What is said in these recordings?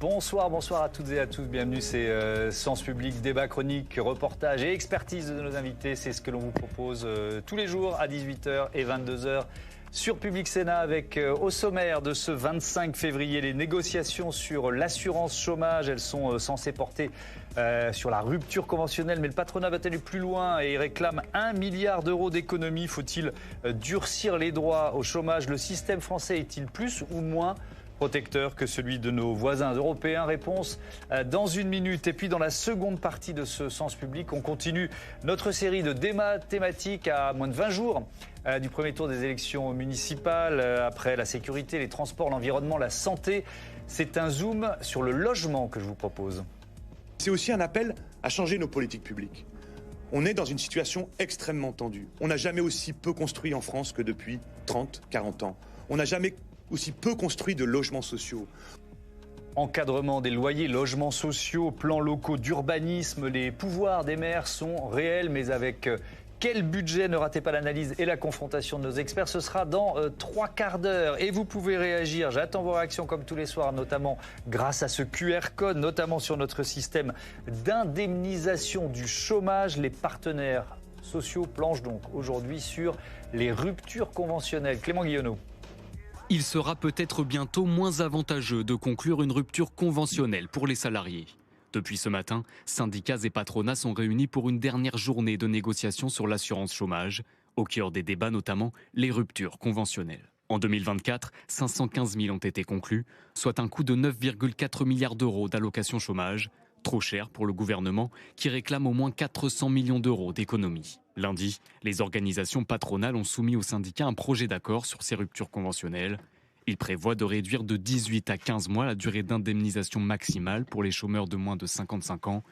Bonsoir à toutes et à tous, bienvenue, c'est Sens Public, débat chronique, reportage et expertise de nos invités. C'est ce que l'on vous propose tous les jours à 18h et 22h sur Public Sénat avec au sommaire de ce 25 février les négociations sur l'assurance chômage. Elles sont censées porter sur la rupture conventionnelle, mais le patronat va aller plus loin et réclame 1 milliard d'euros d'économies. Faut-il durcir les droits au chômage? Le système français est-il plus ou moins protecteur que celui de nos voisins européens? Réponse dans une minute. Et puis dans la seconde partie de ce Sens Public, on continue notre série de débats thématiques à moins de 20 jours du premier tour des élections municipales. Après la sécurité, les transports, l'environnement, la santé, c'est un zoom sur le logement que je vous propose. C'est aussi un appel à changer nos politiques publiques. On est dans une situation extrêmement tendue. On n'a jamais aussi peu construit en France que depuis 30, 40 ans. On n'a jamais aussi peu construit de logements sociaux. Encadrement des loyers, logements sociaux, plans locaux d'urbanisme, les pouvoirs des maires sont réels, mais avec quel budget? Ne ratez pas l'analyse et la confrontation de nos experts, ce sera dans 3 quarts d'heure. Et vous pouvez réagir, j'attends vos réactions comme tous les soirs, notamment grâce à ce QR code, notamment sur notre système d'indemnisation du chômage. Les partenaires sociaux planchent donc aujourd'hui sur les ruptures conventionnelles. Clément Guillonneau. Il sera peut-être bientôt moins avantageux de conclure une rupture conventionnelle pour les salariés. Depuis ce matin, syndicats et patronats sont réunis pour une dernière journée de négociations sur l'assurance chômage. Au cœur des débats notamment, les ruptures conventionnelles. En 2024, 515 000 ont été conclus, soit un coût de 9,4 milliards d'euros d'allocation chômage. Trop cher pour le gouvernement qui réclame au moins 400 millions d'euros d'économies. Lundi, les organisations patronales ont soumis aux syndicats un projet d'accord sur ces ruptures conventionnelles. Il prévoit de réduire de 18 à 15 mois la durée d'indemnisation maximale pour les chômeurs de moins de 55 ans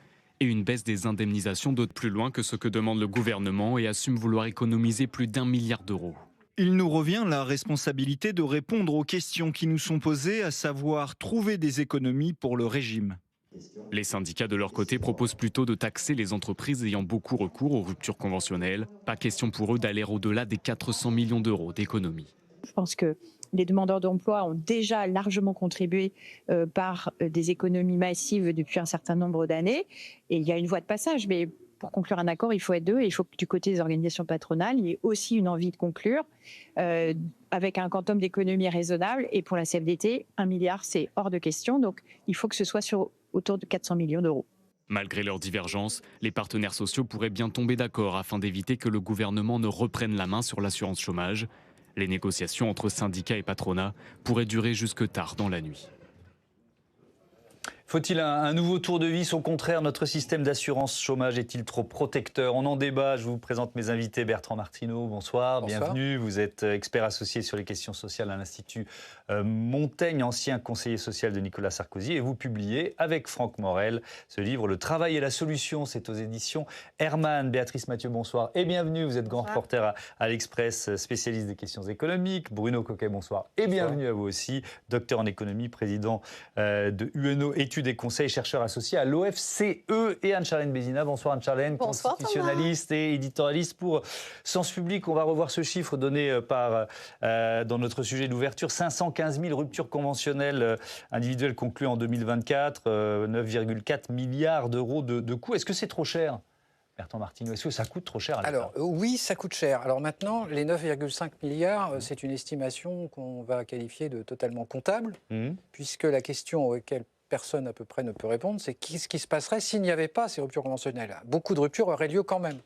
et une baisse des indemnisations d'autant plus loin que ce que demande le gouvernement et assume vouloir économiser plus d'1 milliard d'euros. Il nous revient la responsabilité de répondre aux questions qui nous sont posées, à savoir trouver des économies pour le régime. Les syndicats de leur côté proposent plutôt de taxer les entreprises ayant beaucoup recours aux ruptures conventionnelles. Pas question pour eux d'aller au-delà des 400 millions d'euros d'économies. Je pense que les demandeurs d'emploi ont déjà largement contribué par des économies massives depuis un certain nombre d'années. Et il y a une voie de passage, mais pour conclure un accord, il faut être deux. Et il faut que du côté des organisations patronales, il y ait aussi une envie de conclure avec un quantum d'économie raisonnable. Et pour la CFDT, 1 milliard, c'est hors de question. Donc il faut que ce soit autour de 400 millions d'euros. Malgré leurs divergences, les partenaires sociaux pourraient bien tomber d'accord afin d'éviter que le gouvernement ne reprenne la main sur l'assurance chômage. Les négociations entre syndicats et patronat pourraient durer jusque tard dans la nuit. Faut-il un nouveau tour de vis? Au contraire, notre système d'assurance chômage est-il trop protecteur? On en débat. Je vous présente mes invités. Bertrand Martineau, bonsoir. Bienvenue. Vous êtes expert associé sur les questions sociales à l'Institut Montaigne, ancien conseiller social de Nicolas Sarkozy. Et vous publiez avec Franck Morel ce livre, Le travail et la solution. C'est aux éditions Hermann. Béatrice Mathieu, bonsoir et bienvenue. Vous êtes grand reporter à l'Express, spécialiste des questions économiques. Bruno Coquet, bonsoir et bienvenue à vous aussi. Docteur en économie, président de UNO Études et conseils, chercheur associé à l'OFCE. Et Anne-Charlène Bézina, bonsoir Anne-Charlène, constitutionnaliste et éditorialiste pour Sens Public. On va revoir ce chiffre donné dans notre sujet d'ouverture, 515 000 ruptures conventionnelles individuelles conclues en 2024, 9,4 milliards d'euros de coûts. Est-ce que c'est trop cher, Bertrand Martineau? Est-ce que ça coûte trop cher à l'État? Alors oui, ça coûte cher. Alors maintenant, les 9,5 milliards, c'est une estimation qu'on va qualifier de totalement comptable, puisque la question auquel personne à peu près ne peut répondre, c'est qu'est-ce qui se passerait s'il n'y avait pas ces ruptures conventionnelles? Beaucoup de ruptures auraient lieu quand même,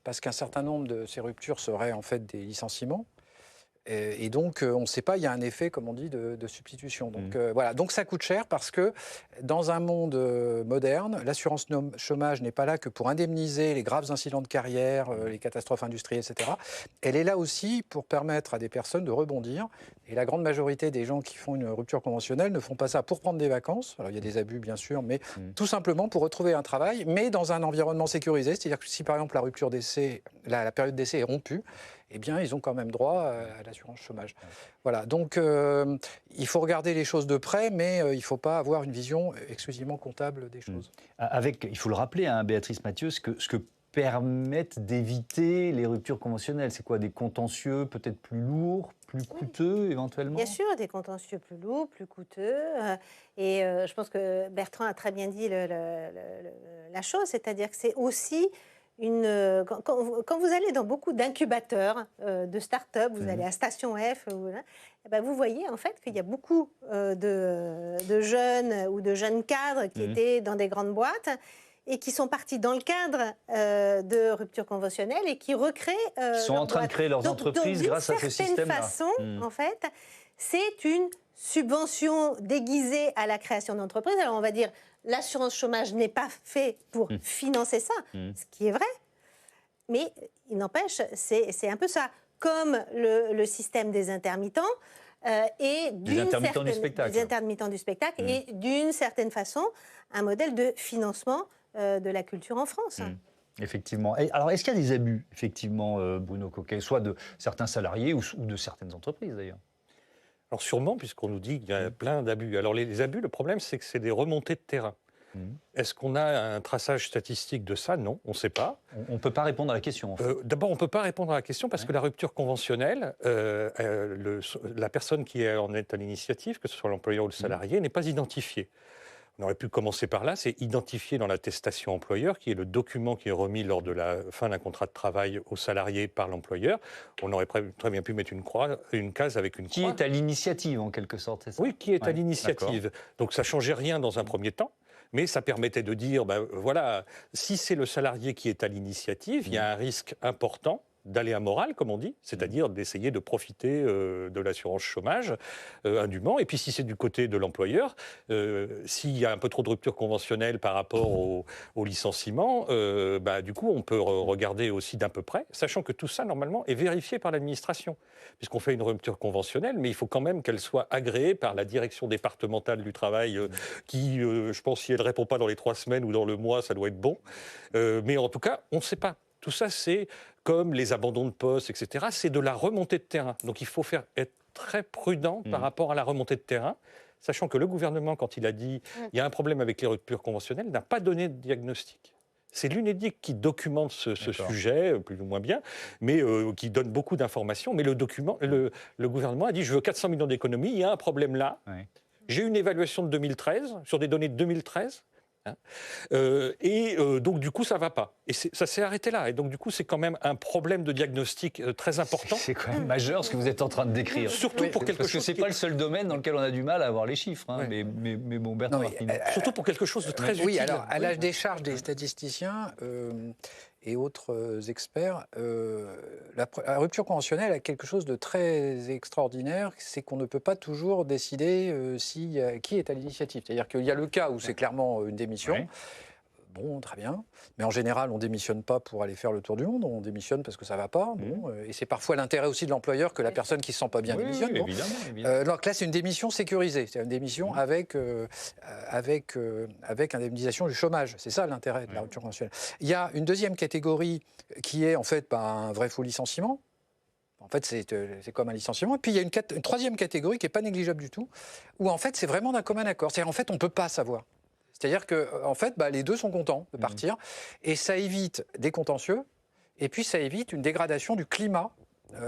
parce qu'un certain nombre de ces ruptures seraient en fait des licenciements. Et donc, on ne sait pas, il y a un effet, comme on dit, de substitution. Donc voilà, donc ça coûte cher parce que dans un monde moderne, l'assurance chômage n'est pas là que pour indemniser les graves incidents de carrière, les catastrophes industrielles, etc. Elle est là aussi pour permettre à des personnes de rebondir. Et la grande majorité des gens qui font une rupture conventionnelle ne font pas ça pour prendre des vacances. Alors il y a des abus, bien sûr, mais tout simplement pour retrouver un travail, mais dans un environnement sécurisé. C'est-à-dire que si, par exemple, la rupture d'essai, la période d'essai est rompue, eh bien, ils ont quand même droit à l'assurance chômage. Voilà, donc il faut regarder les choses de près, mais il ne faut pas avoir une vision exclusivement comptable des choses. Il faut le rappeler, Béatrice Mathieu, ce que permettent d'éviter les ruptures conventionnelles? C'est quoi, des contentieux peut-être plus lourds, plus coûteux éventuellement? Bien sûr, des contentieux plus lourds, plus coûteux. Et je pense que Bertrand a très bien dit la chose, c'est-à-dire que c'est aussi quand vous allez dans beaucoup d'incubateurs de start-up, vous allez à Station F, vous voyez en fait qu'il y a beaucoup de jeunes ou de jeunes cadres qui étaient dans des grandes boîtes et qui sont partis dans le cadre de rupture conventionnelle et qui recréent Ils sont en train de créer leurs entreprises grâce à ce système-là. D'une certaine façon, en fait, c'est une subvention déguisée à la création d'entreprises. Alors on va dire, l'assurance chômage n'est pas fait pour financer ça, ce qui est vrai. Mais il n'empêche, c'est un peu ça. Comme le système des intermittents et des intermittents du spectacle. Des intermittents du spectacle et d'une certaine façon, un modèle de financement de la culture en France. Effectivement. Et alors, est-ce qu'il y a des abus, effectivement, Bruno Coquet, soit de certains salariés ou de certaines entreprises, d'ailleurs? Alors sûrement, puisqu'on nous dit qu'il y a plein d'abus. Alors les abus, le problème, c'est que c'est des remontées de terrain. Est-ce qu'on a un traçage statistique de ça? Non, on ne sait pas. On ne peut pas répondre à la question, en fait. D'abord, on ne peut pas répondre à la question parce que la rupture conventionnelle, la personne qui en est à l'initiative, que ce soit l'employeur ou le salarié, n'est pas identifiée. On aurait pu commencer par là, c'est identifier dans l'attestation employeur, qui est le document qui est remis lors de la fin d'un contrat de travail au salarié par l'employeur. On aurait très bien pu mettre une case avec une croix. Qui est à l'initiative, en quelque sorte, c'est ça? Oui, qui est à l'initiative. Donc ça ne changeait rien dans un premier temps, mais ça permettait de dire, voilà, si c'est le salarié qui est à l'initiative, il y a un risque important d'aléa moral, comme on dit, c'est-à-dire d'essayer de profiter de l'assurance chômage indûment. Et puis si c'est du côté de l'employeur, s'il y a un peu trop de rupture conventionnelle par rapport au licenciement, du coup on peut regarder aussi d'un peu près, sachant que tout ça normalement est vérifié par l'administration, puisqu'on fait une rupture conventionnelle, mais il faut quand même qu'elle soit agréée par la direction départementale du travail, qui, je pense, si elle ne répond pas dans les 3 semaines ou dans le mois, ça doit être bon. Mais en tout cas, on ne sait pas. Tout ça, c'est comme les abandons de poste, etc. C'est de la remontée de terrain. Donc il faut être très prudent par rapport à la remontée de terrain, sachant que le gouvernement, quand il a dit il y a un problème avec les ruptures conventionnelles, n'a pas donné de diagnostic. C'est l'UNEDIC qui documente ce sujet, plus ou moins bien, mais qui donne beaucoup d'informations. Mais le gouvernement a dit je veux 400 millions d'économies, il y a un problème là. Oui. J'ai une évaluation de 2013, sur des données de 2013. Donc du coup ça va pas et ça s'est arrêté là et donc du coup c'est quand même un problème de diagnostic très important. C'est quand même majeur ce que vous êtes en train de décrire. Surtout pour quelque chose, parce que c'est pas le seul domaine dans lequel on a du mal à avoir les chiffres, hein, mais bon, Bertrand Martineau. Surtout pour quelque chose de très utile. Oui, alors à l'âge des charges des statisticiens et autres experts, la rupture conventionnelle a quelque chose de très extraordinaire, c'est qu'on ne peut pas toujours décider qui est à l'initiative. C'est-à-dire qu'il y a le cas où c'est clairement une démission. Oui. Bon, très bien. Mais en général, on ne démissionne pas pour aller faire le tour du monde. On démissionne parce que ça ne va pas. Bon, et c'est parfooi l'intérêt aussi de l'employeur que la personne qui ne se sent pas bien démissionne. Oui, évidemment. Donc là, c'est une démission sécurisée. C'est une démission avec indemnisation du chômage. C'est ça l'intérêt de la rupture conventionnelle. Il y a une deuxième catégorie qui est en fait un vrai faux licenciement. En fait, c'est comme un licenciement. Et puis, il y a une troisième catégorie qui n'est pas négligeable du tout, où en fait, c'est vraiment d'un commun accord. C'est-à-dire, en fait, on ne peut pas savoir. C'est-à-dire que, en fait, les deux sont contents de partir, et ça évite des contentieux, et puis ça évite une dégradation du climat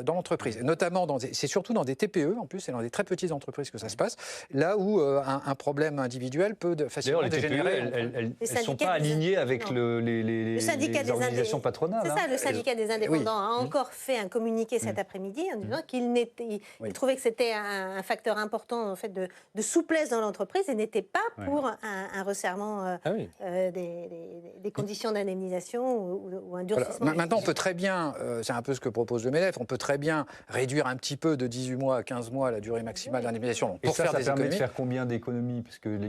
dans l'entreprise. Et notamment, c'est surtout dans des TPE, en plus, c'est dans des très petites entreprises que ça se passe, là où un problème individuel peut facilement dégénérer. Elles ne sont pas alignées avec les organisations patronales. C'est ça, le syndicat des indépendants a encore fait un communiqué cet après-midi en disant qu'il trouvait que c'était un facteur important en fait, de souplesse dans l'entreprise et n'était pas pour un resserrement des conditions d'indemnisation ou un durcissement. Voilà. Maintenant, on peut très bien, c'est un peu ce que propose le MEDEF, on peut très bien réduire un petit peu de 18 mois à 15 mois la durée maximale d'indemnisation. Et ça permet de faire combien d'économies? Parce qu'il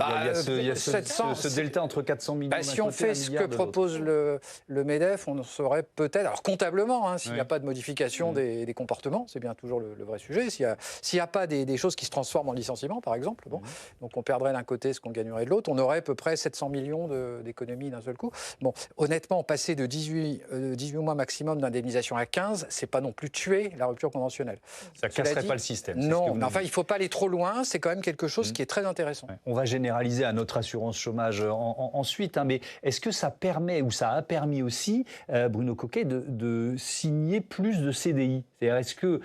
y a ce delta entre 400 millions. Si on fait ce que propose le MEDEF, on saurait peut-être, alors comptablement, s'il n'y a pas de modification des comportements, c'est bien toujours le vrai sujet, s'il n'y a pas des choses qui se transforment en licenciement, par exemple, donc on perdrait d'un côté ce qu'on gagnerait de l'autre, on aurait à peu près 700 millions d'économies d'un seul coup. Bon, honnêtement, passer de 18 mois maximum d'indemnisation à 15, c'est pas non plus tuer tuer la rupture conventionnelle. Ça ne casserait pas le système. Non, mais enfin, il ne faut pas aller trop loin. C'est quand même quelque chose qui est très intéressant. Ouais. On va généraliser à notre assurance chômage ensuite. Hein, mais est-ce que ça permet, ou ça a permis aussi, Bruno Coquet, de signer plus de CDI? C'est-à-dire, est-ce que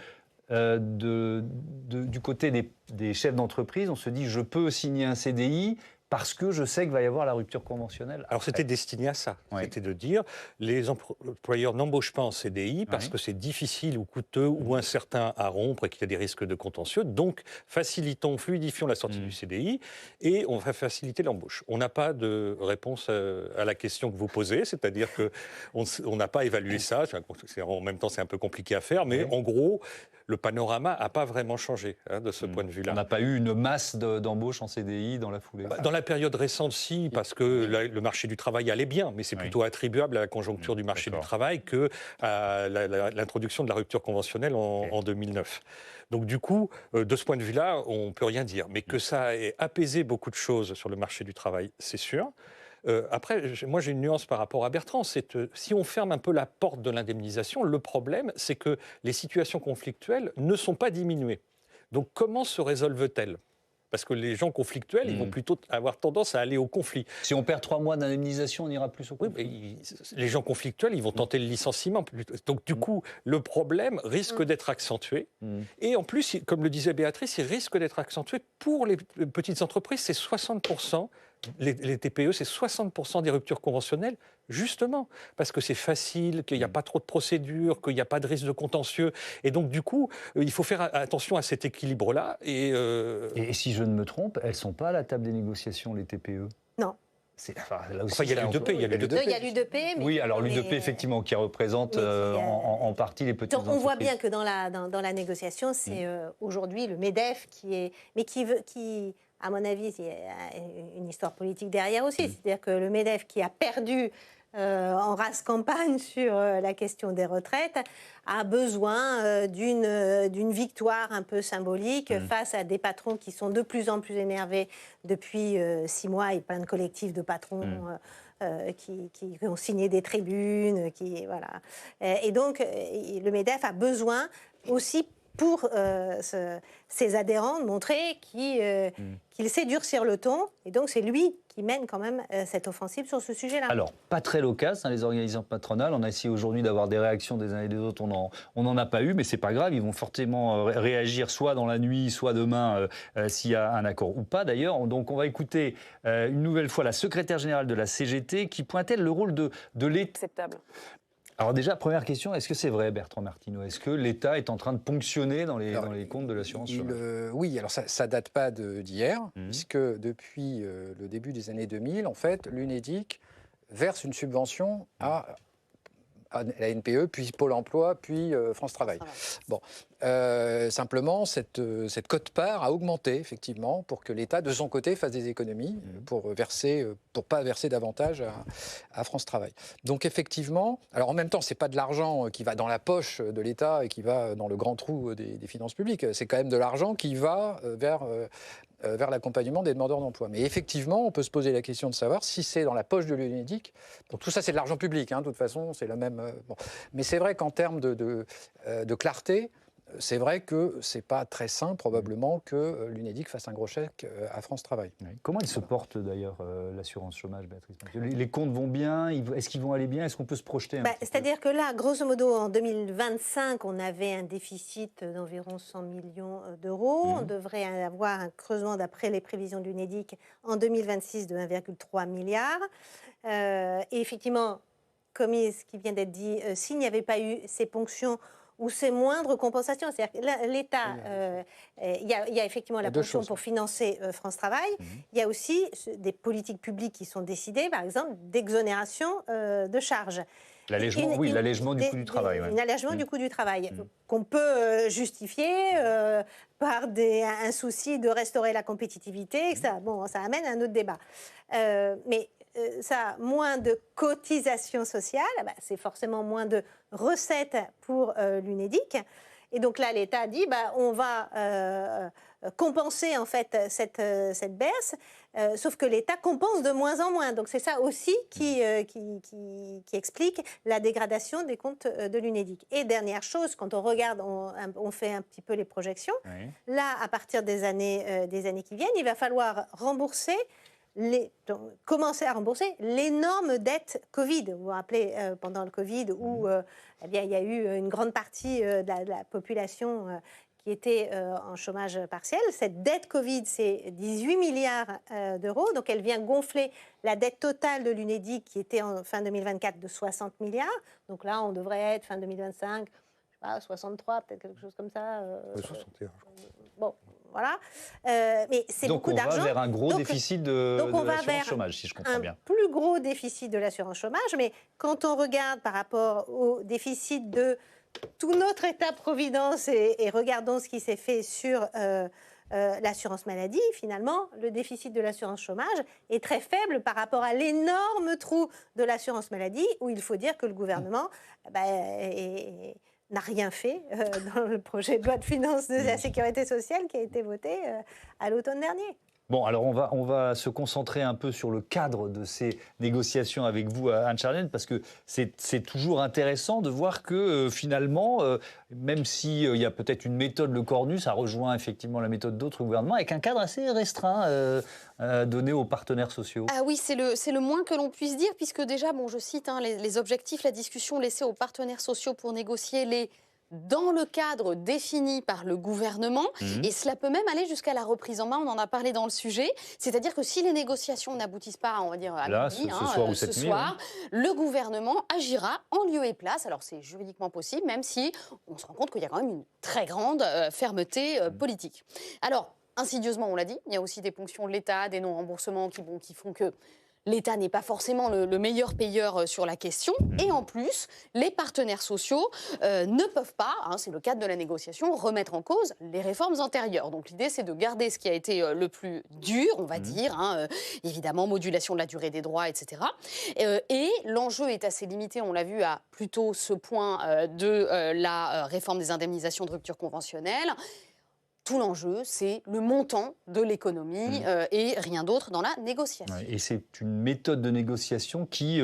du côté des chefs d'entreprise, on se dit je peux signer un CDI parce que je sais qu'il va y avoir la rupture conventionnelle. Alors c'était destiné à ça. Oui. C'était de dire les employeurs n'embauchent pas en CDI parce que c'est difficile ou coûteux ou incertain à rompre et qu'il y a des risques de contentieux. Donc facilitons, fluidifions la sortie du CDI et on va faciliter l'embauche. On n'a pas de réponse à la question que vous posez, c'est-à-dire qu'on n'a pas évalué ça. En même temps, c'est un peu compliqué à faire, mais en gros, le panorama n'a pas vraiment changé de ce point de vue-là. On n'a pas eu une masse d'embauches en CDI dans la foulée. Dans la période récente, si, parce que le marché du travail allait bien, mais c'est plutôt attribuable à la conjoncture du marché du travail qu'à l'introduction de la rupture conventionnelle en 2009. Donc du coup, de ce point de vue-là, on ne peut rien dire. Mais que ça ait apaisé beaucoup de choses sur le marché du travail, c'est sûr. Après, moi j'ai une nuance par rapport à Bertrand, c'est si on ferme un peu la porte de l'indemnisation, le problème c'est que les situations conflictuelles ne sont pas diminuées. Donc comment se résolvent-elles ? Parce que les gens conflictuels, ils vont plutôt avoir tendance à aller au conflit. Si on perd 3 mois d'indemnisation, on ira plus au conflit. Oui, mais les gens conflictuels, ils vont tenter le licenciement. Donc du coup, le problème risque d'être accentué. Et en plus, comme le disait Béatrice, il risque d'être accentué pour les petites entreprises. C'est 60%. Les TPE, c'est 60% des ruptures conventionnelles, justement, parce que c'est facile, qu'il n'y a pas trop de procédures, qu'il n'y a pas de risque de contentieux. Et donc, du coup, il faut faire attention à cet équilibre-là. Et si je ne me trompe, elles ne sont pas à la table des négociations, les TPE? Non. Là aussi, il y a l'UDP. Il y a l'UDP. Oui, alors l'UDP, effectivement, qui représente en partie les petites entreprises. On voit bien que dans la négociation, c'est aujourd'hui le MEDEF qui à mon avis, il y a une histoire politique derrière aussi. C'est-à-dire que le MEDEF qui a perdu en race campagne sur la question des retraites a besoin d'une victoire un peu symbolique face à des patrons qui sont de plus en plus énervés depuis 6 mois et plein de collectifs de patrons qui ont signé des tribunes. Voilà. Et donc, le MEDEF a besoin aussi pour ses adhérents de montrer qu'il sait durcir le ton. Et donc, c'est lui qui mène quand même cette offensive sur ce sujet-là. Alors, pas très loquace, les organisations patronales. On a essayé aujourd'hui d'avoir des réactions des uns et des autres. On n'en a pas eu, mais c'est pas grave. Ils vont fortement réagir soit dans la nuit, soit demain, s'il y a un accord ou pas d'ailleurs. Donc, on va écouter une nouvelle fois la secrétaire générale de la CGT qui pointait le rôle de l'État. Acceptable. Alors déjà, première question, est-ce que c'est vrai, Bertrand Martineau? Est-ce que l'État est en train de ponctionner dans les comptes de l'assurance chômage? Oui, alors ça ne date pas d'hier, puisque depuis le début des années 2000, en fait, l'UNEDIC verse une subvention à la NPE, puis Pôle emploi, puis France Travail. Bon, simplement, cette quote-part a augmenté, effectivement, pour que l'État, de son côté, fasse des économies pour pas verser davantage à France Travail. Donc, effectivement, alors en même temps, ce n'est pas de l'argent qui va dans la poche de l'État et qui va dans le grand trou des finances publiques. C'est quand même de l'argent qui va vers l'accompagnement des demandeurs d'emploi. Mais effectivement, on peut se poser la question de savoir si c'est dans la poche de l'UNEDIC. Donc tout ça, c'est de l'argent public, de toute façon, c'est le même... Bon. Mais c'est vrai qu'en termes de clarté, c'est vrai que c'est pas très sain, probablement, que l'UNEDIC fasse un gros chèque à France Travail. Oui. Comment elle se porte, d'ailleurs, l'assurance chômage, Béatrice? Les comptes vont bien? Est-ce qu'ils vont aller bien? Est-ce qu'on peut se projeter C'est-à-dire que là, grosso modo, en 2025, on avait un déficit d'environ 100 millions d'euros. On devrait avoir un creusement, d'après les prévisions de l'UNEDIC, en 2026 de 1,3 milliard. Et effectivement, comme ce qui vient d'être dit, s'il n'y avait pas eu ces ponctions ou ces moindres compensations. C'est-à-dire que l'État, il y a effectivement la ponction pour financer France Travail. Il y a aussi des politiques publiques qui sont décidées, par exemple, d'exonération de charges. L'allègement du coût du travail. Un allègement du coût du travail qu'on peut justifier par un souci de restaurer la compétitivité. Ça amène à un autre débat. Mais ça, moins de cotisations sociales, c'est forcément moins de recettes pour l'UNEDIC. Et donc là, l'État a dit, on va compenser en fait cette baisse, sauf que l'État compense de moins en moins. Donc c'est ça aussi qui explique la dégradation des comptes de l'Unédic. Et dernière chose, quand on regarde, on fait un petit peu les projections, là, à partir des années qui viennent, il va falloir commencer à rembourser l'énorme dette Covid. Vous vous rappelez, pendant le Covid, où il y a eu une grande partie de la population qui était en chômage partiel. Cette dette Covid, c'est 18 milliards d'euros. Donc, elle vient gonfler la dette totale de l'Unédic, qui était en fin 2024 de 60 milliards. Donc là, on devrait être fin 2025, je sais pas, 63, peut-être quelque chose comme ça. 61, je crois. Bon, voilà. Mais c'est beaucoup d'argent. Donc, on va vers un gros déficit de l'assurance chômage, si je comprends bien. Un plus gros déficit de l'assurance chômage. Mais quand on regarde par rapport au déficit de tout notre État-providence et regardons ce qui s'est fait sur l'assurance maladie, finalement, le déficit de l'assurance chômage est très faible par rapport à l'énorme trou de l'assurance maladie, où il faut dire que le gouvernement n'a rien fait dans le projet de loi de finances de la sécurité sociale qui a été voté à l'automne dernier. Bon, alors on va se concentrer un peu sur le cadre de ces négociations avec vous, Anne Charlène, parce que c'est toujours intéressant de voir que finalement, même s'il y a peut-être une méthode Le Cornu, ça rejoint effectivement la méthode d'autres gouvernements, avec un cadre assez restreint donné aux partenaires sociaux. Ah oui, c'est le moins que l'on puisse dire, puisque déjà, je cite les objectifs, la discussion laissée aux partenaires sociaux pour négocier dans le cadre défini par le gouvernement, et cela peut même aller jusqu'à la reprise en main, on en a parlé dans le sujet, c'est-à-dire que si les négociations n'aboutissent pas, on va dire à midi, ce soir, le gouvernement agira en lieu et place, alors c'est juridiquement possible, même si on se rend compte qu'il y a quand même une très grande fermeté politique. Alors, insidieusement, on l'a dit, il y a aussi des ponctions de l'État, des non-remboursements qui font que l'État n'est pas forcément le meilleur payeur sur la question. Et en plus, les partenaires sociaux ne peuvent pas, c'est le cadre de la négociation, remettre en cause les réformes antérieures. Donc l'idée, c'est de garder ce qui a été le plus dur, on va dire, évidemment, modulation de la durée des droits, etc. Et l'enjeu est assez limité, on l'a vu, à plutôt ce point de la réforme des indemnisations de rupture conventionnelle. Tout l'enjeu, c'est le montant de l'économie et rien d'autre dans la négociation. Ouais, et c'est une méthode de négociation qui,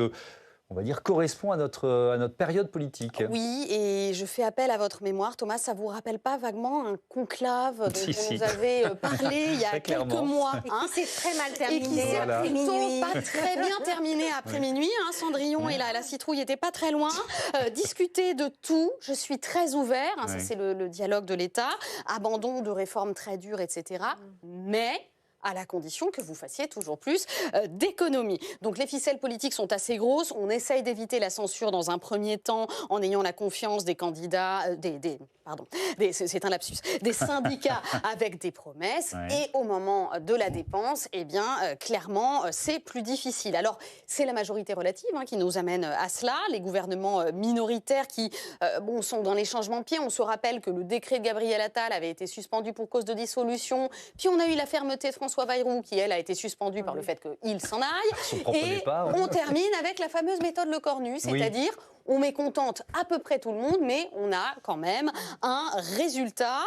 on va dire, correspond à notre période politique. Oui, et je fais appel à votre mémoire. Thomas, ça ne vous rappelle pas vaguement un conclave dont vous nous avez parlé il y a quelques mois et qui s'est très mal terminé. Et qui s'est plutôt pas très bien terminé après minuit. Cendrillon et la citrouille n'étaient pas très loin. Discuter de tout, je suis très ouvert. Ça, c'est le dialogue de l'État. Abandon de réformes très dures, etc. Mais à la condition que vous fassiez toujours plus d'économies. Donc les ficelles politiques sont assez grosses. On essaye d'éviter la censure dans un premier temps en ayant la confiance des candidats, c'est un lapsus, des syndicats avec des promesses. Et au moment de la dépense, clairement, c'est plus difficile. Alors, c'est la majorité relative qui nous amène à cela. Les gouvernements minoritaires qui sont dans les changements de pied. On se rappelle que le décret de Gabriel Attal avait été suspendu pour cause de dissolution. Puis on a eu la fermeté de François Bayrou qui, elle, a été suspendue par le fait qu'il s'en aille. Et on termine avec la fameuse méthode Le Cornu, c'est-à-dire on mécontente à peu près tout le monde, mais on a quand même un résultat.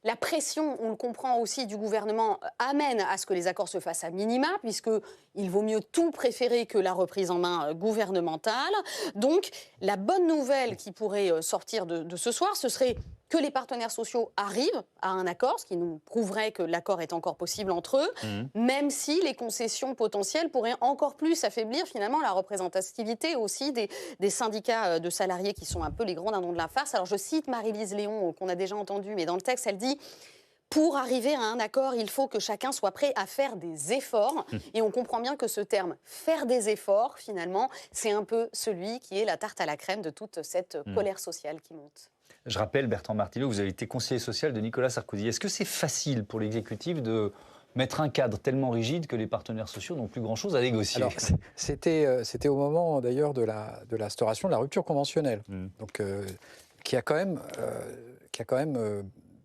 La pression, on le comprend aussi, du gouvernement amène à ce que les accords se fassent à minima, puisqu'il vaut mieux tout préférer que la reprise en main gouvernementale. Donc, la bonne nouvelle qui pourrait sortir de ce soir, ce serait que les partenaires sociaux arrivent à un accord, ce qui nous prouverait que l'accord est encore possible entre eux, même si les concessions potentielles pourraient encore plus affaiblir finalement la représentativité aussi des syndicats de salariés qui sont un peu les grands dindons de la farce. Alors je cite Marie-Lise Léon, qu'on a déjà entendu, mais dans le texte, elle dit « Pour arriver à un accord, il faut que chacun soit prêt à faire des efforts. » Et on comprend bien que ce terme « faire des efforts », finalement, c'est un peu celui qui est la tarte à la crème de toute cette colère sociale qui monte. Je rappelle, Bertrand Martineau, vous avez été conseiller social de Nicolas Sarkozy. Est-ce que c'est facile pour l'exécutif de mettre un cadre tellement rigide que les partenaires sociaux n'ont plus grand-chose à négocier? Alors, c'était au moment, d'ailleurs, de l'instauration de la rupture conventionnelle, donc, qui a quand même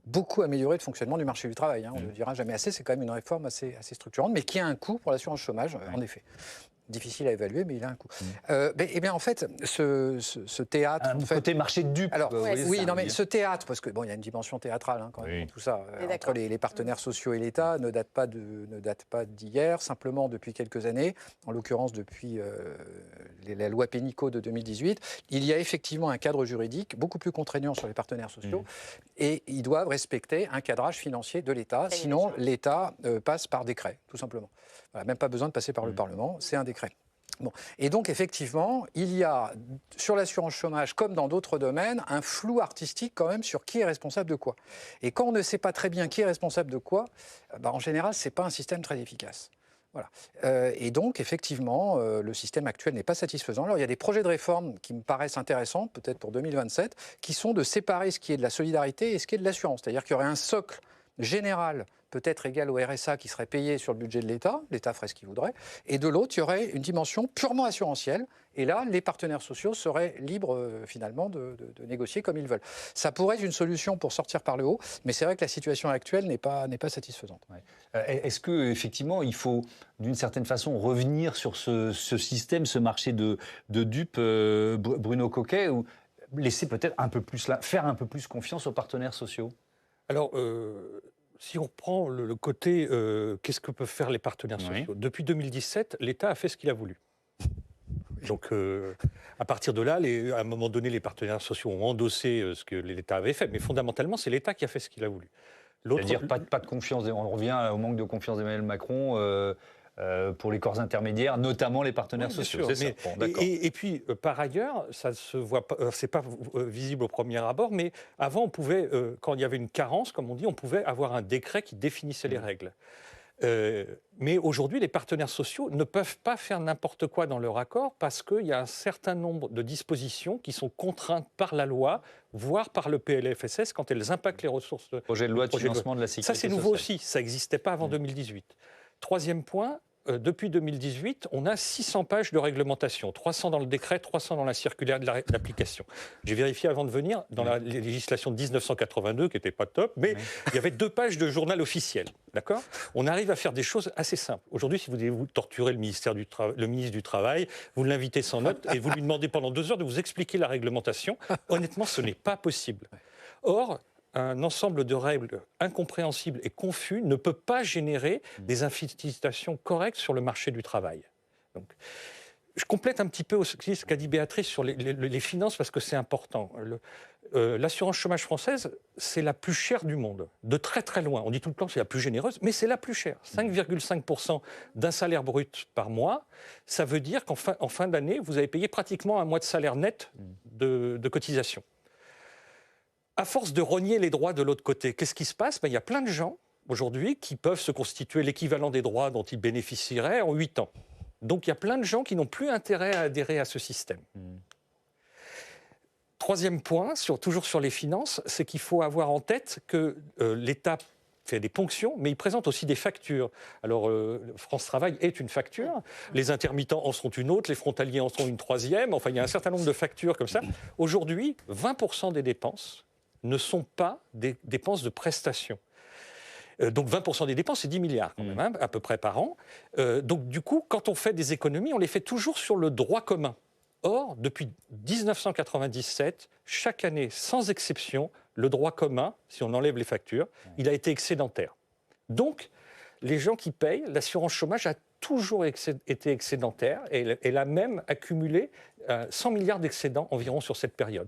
beaucoup amélioré le fonctionnement du marché du travail. On ne le dira jamais assez, c'est quand même une réforme assez structurante, mais qui a un coût pour l'assurance chômage, en effet. difficile à évaluer, mais il a un coût. Eh bien, en fait, ce théâtre... Un côté marché de dupes. Alors, mais ce théâtre, parce que il y a une dimension théâtrale quand même, dans tout ça, entre les partenaires sociaux et l'État, ne date pas d'hier, simplement depuis quelques années, en l'occurrence depuis la loi Pénicaud de 2018, il y a effectivement un cadre juridique beaucoup plus contraignant sur les partenaires sociaux, et ils doivent respecter un cadrage financier de l'État, sinon l'État passe par décret, tout simplement. Voilà, même pas besoin de passer par le Parlement, c'est un décret. Bon. Et donc, effectivement, il y a, sur l'assurance chômage, comme dans d'autres domaines, un flou artistique quand même sur qui est responsable de quoi. Et quand on ne sait pas très bien qui est responsable de quoi, en général, ce n'est pas un système très efficace. Voilà. Et donc, effectivement, le système actuel n'est pas satisfaisant. Alors, il y a des projets de réforme qui me paraissent intéressants, peut-être pour 2027, qui sont de séparer ce qui est de la solidarité et ce qui est de l'assurance. C'est-à-dire qu'il y aurait un socle général, peut-être égal au RSA, qui serait payé sur le budget de l'État ferait ce qu'il voudrait, et de l'autre, il y aurait une dimension purement assurantielle, et là, les partenaires sociaux seraient libres, finalement, de négocier comme ils veulent. Ça pourrait être une solution pour sortir par le haut, mais c'est vrai que la situation actuelle n'est pas satisfaisante. Est-ce qu'effectivement, il faut, d'une certaine façon, revenir sur ce système, ce marché de dupes, Bruno Coquet, ou laisser peut-être faire un peu plus confiance aux partenaires sociaux ? Alors, si on prend le côté qu'est-ce que peuvent faire les partenaires sociaux, depuis 2017, l'État a fait ce qu'il a voulu. Donc, à partir de là, à un moment donné, les partenaires sociaux ont endossé ce que l'État avait fait. Mais fondamentalement, c'est l'État qui a fait ce qu'il a voulu. C'est-à-dire pas de confiance. On revient au manque de confiance d'Emmanuel Macron pour les corps intermédiaires, notamment les partenaires sociaux. C'est ça. Bon, et puis, par ailleurs, ça se voit pas, c'est pas visible au premier abord, mais avant, on pouvait, quand il y avait une carence, comme on dit, on pouvait avoir un décret qui définissait les règles. Mais aujourd'hui, les partenaires sociaux ne peuvent pas faire n'importe quoi dans leur accord parce qu'il y a un certain nombre de dispositions qui sont contraintes par la loi, voire par le PLFSS quand elles impactent les ressources. Projet de loi de financement de la sécurité sociale. Ça, c'est nouveau sociale. aussi. Ça n'existait pas avant 2018. Troisième point. Depuis 2018, on a 600 pages de réglementation, 300 dans le décret, 300 dans la circulaire de l'application. J'ai vérifié avant de venir, dans la législation de 1982, qui n'était pas top, mais il y avait 2 pages de journal officiel. D'accord ? On arrive à faire des choses assez simples. Aujourd'hui, si vous voulez vous torturer le ministre du Travail, vous l'invitez sans note et vous lui demandez pendant 2 heures de vous expliquer la réglementation. Honnêtement, ce n'est pas possible. Or, un ensemble de règles incompréhensibles et confus ne peut pas générer des incitations correctes sur le marché du travail. Donc, je complète un petit peu ce qu'a dit Béatrice sur les finances parce que c'est important. L'assurance chômage française, c'est la plus chère du monde, de très très loin. On dit tout le temps que c'est la plus généreuse, mais c'est la plus chère. 5,5% d'un salaire brut par mois, ça veut dire qu'en fin d'année, vous avez payé pratiquement un mois de salaire net de cotisation. À force de rogner les droits de l'autre côté, qu'est-ce qui se passe ? Il y a plein de gens, aujourd'hui, qui peuvent se constituer l'équivalent des droits dont ils bénéficieraient en 8 ans. Donc, il y a plein de gens qui n'ont plus intérêt à adhérer à ce système. Troisième point, toujours sur les finances, c'est qu'il faut avoir en tête que l'État fait des ponctions, mais il présente aussi des factures. Alors, France Travail est une facture, les intermittents en sont une autre, les frontaliers en sont une troisième, enfin, il y a un certain nombre de factures comme ça. Aujourd'hui, 20% des dépenses ne sont pas des dépenses de prestations. Donc 20% des dépenses, c'est 10 milliards quand même, à peu près par an. Donc du coup, quand on fait des économies, on les fait toujours sur le droit commun. Or, depuis 1997, chaque année, sans exception, le droit commun, si on enlève les factures, il a été excédentaire. Donc, les gens qui payent, l'assurance chômage a toujours été excédentaire et elle a même accumulé 100 milliards d'excédents environ sur cette période.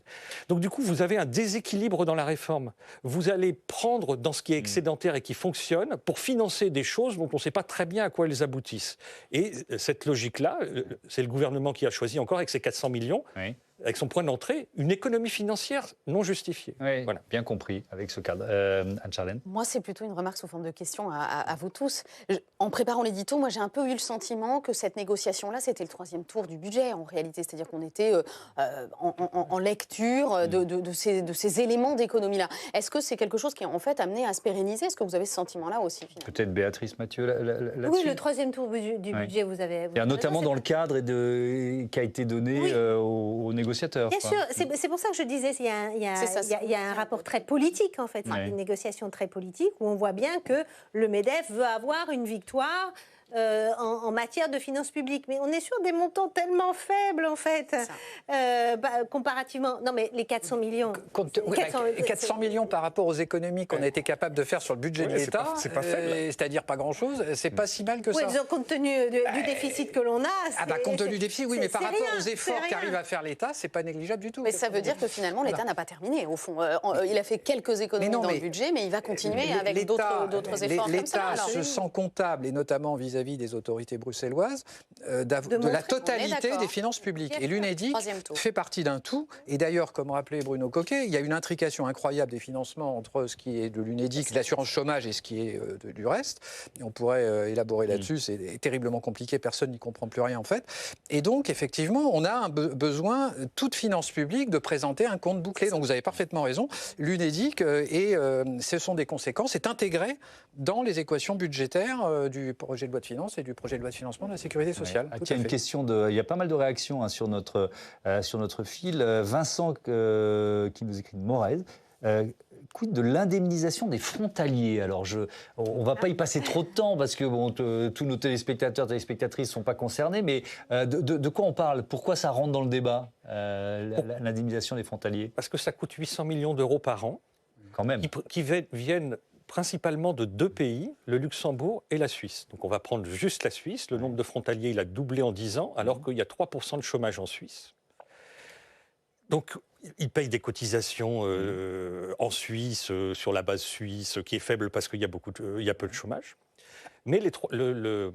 Donc du coup, vous avez un déséquilibre dans la réforme. Vous allez prendre dans ce qui est excédentaire et qui fonctionne pour financer des choses dont on ne sait pas très bien à quoi elles aboutissent. Et cette logique-là, c'est le gouvernement qui a choisi encore avec ses 400 millions, avec son point d'entrée, une économie financière non justifiée. Oui, voilà. Bien compris avec ce cadre. Anne-Charlène ? Moi, c'est plutôt une remarque sous forme de question à vous tous. En préparant l'édito, moi, j'ai un peu eu le sentiment que cette négociation-là, c'était le 3e tour du budget, en réalité. C'est-à-dire qu'on était en lecture de ces éléments d'économie-là. Est-ce que c'est quelque chose qui est en fait amené à se pérenniser ? Est-ce que vous avez ce sentiment-là aussi, finalement ? Peut-être Béatrice Mathieu là-dessus. Oui, le 3e tour du budget, vous avez notamment dans le cadre qui a été donné aux négociateurs. Bien sûr, c'est pour ça que je disais qu'il y a un rapport très politique, en fait. C'est une négociation très politique où on voit bien que le MEDEF veut avoir une victoire en matière de finances publiques. Mais on est sur des montants tellement faibles, en fait, comparativement. Non, mais les 400 millions. 400 millions par rapport aux économies qu'on a été capable de faire sur le budget de l'État, c'est-à-dire pas grand-chose, c'est pas si mal que ça. Compte tenu du déficit que l'on a. Compte tenu du déficit, oui, mais par rapport aux efforts qu'arrive à faire l'État, c'est pas négligeable du tout. Mais ça veut dire que finalement, l'État n'a pas terminé, au fond. Il a fait quelques économies dans le budget, mais il va continuer avec d'autres efforts comme ça. L'État se sent comptable, et notamment vis-à-vis des autorités bruxelloises, de la totalité des finances publiques. Et l'UNEDIC fait partie d'un tout. Et d'ailleurs, comme rappelait Bruno Coquet, il y a une intrication incroyable des financements entre ce qui est de l'UNEDIC, de l'assurance chômage, et ce qui est du reste. Et on pourrait élaborer là-dessus, c'est terriblement compliqué, personne n'y comprend plus rien en fait. Et donc, effectivement, on a besoin, toute finance publique, de présenter un compte bouclé. Donc vous avez parfaitement raison. L'UNEDIC, ce sont des conséquences, est intégré dans les équations budgétaires du projet de loi de finances et du projet de loi de financement de la sécurité sociale. Il y a une question il y a pas mal de réactions sur notre fil. Vincent qui nous écrit de Morez. Quid de l'indemnisation des frontaliers? Alors, on ne va pas y passer trop de temps parce que tous nos téléspectateurs, téléspectatrices ne sont pas concernés, mais de quoi on parle? Pourquoi ça rentre dans le débat, l'indemnisation des frontaliers? Parce que ça coûte 800 millions d'euros par an, quand même, qui viennent principalement de 2 pays, le Luxembourg et la Suisse. Donc on va prendre juste la Suisse. Le nombre de frontaliers, il a doublé en 10 ans, alors qu'il y a 3% de chômage en Suisse. Donc, ils payent des cotisations en Suisse, sur la base suisse, qui est faible parce qu'il y a peu de chômage. Mais le